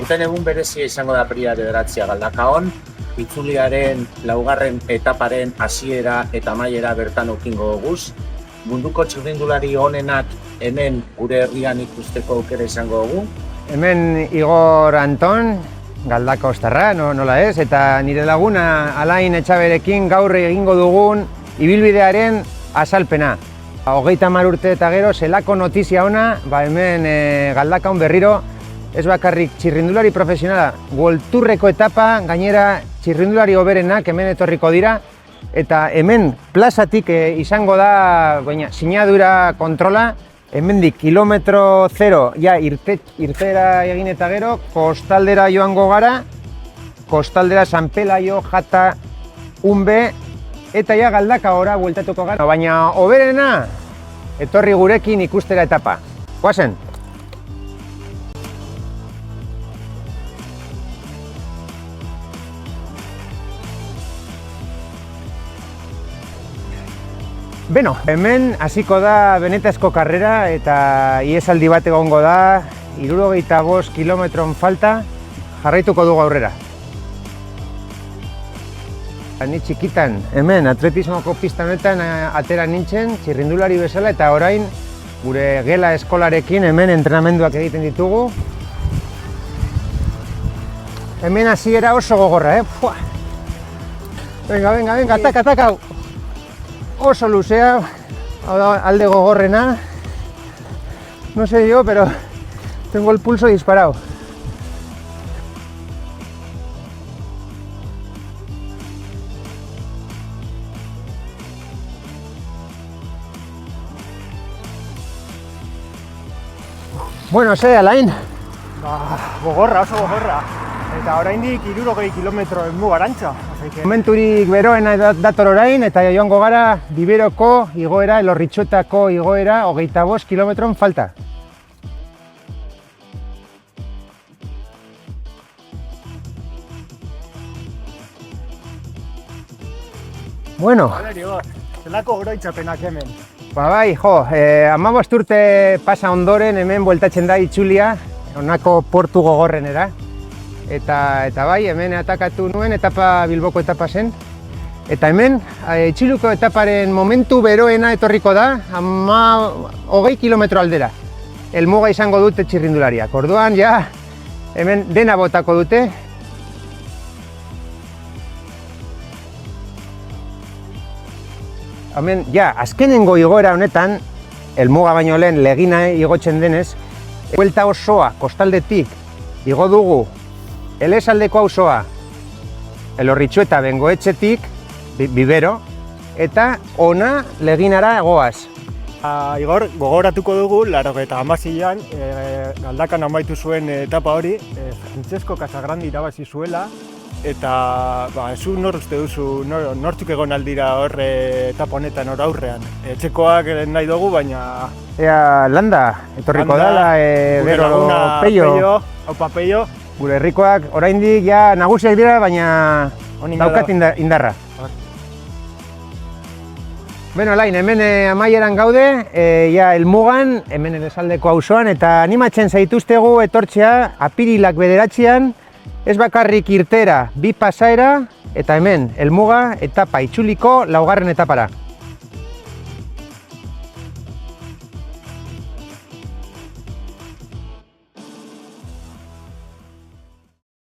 Aurten egun berezia izango da apirilak 9 Galdakaon, itzuliaren laugarren etaparen hasiera eta amaiera bertan ukingo goguz. Munduko txirrindulari onenak hemen gure herrian ikusteko aukera izango dugu. Hemen Igor Anton, Galdaka ostarra, nola ez, eta nire laguna Alain Etxaberekin gaur egingo dugun ibilbidearen azalpena. 30 urte eta gero, zelako notizia ona, hemen Galdakaon berriro, ez bakarrik txirrindulari profesionala, World Tourreko etapa, gainera txirrindulari hoberenak hemen etorriko dira, eta hemen plazatik izango da sinadura kontrola, hemendik kilometro 0 irtera egin eta gero, kostaldera joango gara, kostaldera San Pelaio, Jata, Unbe, eta ja Galdaka ora bueltatuko gara. Baina hoberena, etorri gurekin ikustera etapa. Guazen! Beno, hemen hasiko da benetazko karrera eta ihesaldi bat egongo da, 75 kilometron falta, jarraituko dugu aurrera. Ni txikitan, hemen atletismoko pista honetan atera nintzen, txirrindulari bezala, eta orain gure gela eskolarekin hemen entrenamenduak egiten ditugu. Hemen hasiera oso gogorra, Venga, ataka! Oso luzea, alde gogorrena. No sé yo, pero tengo el pulso disparado. Bueno, Alain? Gogorra, oso gogorra. Eta oraindik 60 kilometro mugarantza. Momenturik beroena dator orain, eta joango gara Biberoko igoera, Elorritxuetako igoera, 25 kilometron falta. Bueno. Zelako oroitzapenak hemen. Bai, 15 urte pasa ondoren hemen bueltatzen da itzulia, honako portu gogorrenera. Eta bai, hemen atakatu nuen, Bilboko etapa zen. Eta hemen, itxiluko etaparen momentu beroena etorriko da, 20 kilometro aldera. Helmuga izango dute txirrindulariak. Orduan, ja, hemen dena botako dute. Hemen, ja, azkenengo igoera honetan, helmuga baino lehen legina igotzen denez, buelta osoa, kostaldetik, igo dugu Elesaldeko auzoa, Elorritxueta Bengoetxetik, Bibero, eta ona leginara goaz. Igor, gogoratuko dugu, 86an, Galdakan amaitu zuen etapa hori, Francesco Casagrande irabazi zuela, eta zu nor uste duzu, nortzuk egon aldira horre etapa honetan hor aurrean. Etxekoak nahi dugu, baina... Landa, etorriko dala, gero Peio. Aupa Peio. Gure herrikoak oraindik ja nagusiak dira, baina daukat indarra. Beno, Alain, hemen amaieran gaude, ja helmugan, hemen Elesaldeko auzoan, eta animatzen zaituztegu etortzea apirilak 9an, ez bakarrik irtera, 2 pasaera, eta hemen helmuga etapa itzuliko 4. etapara.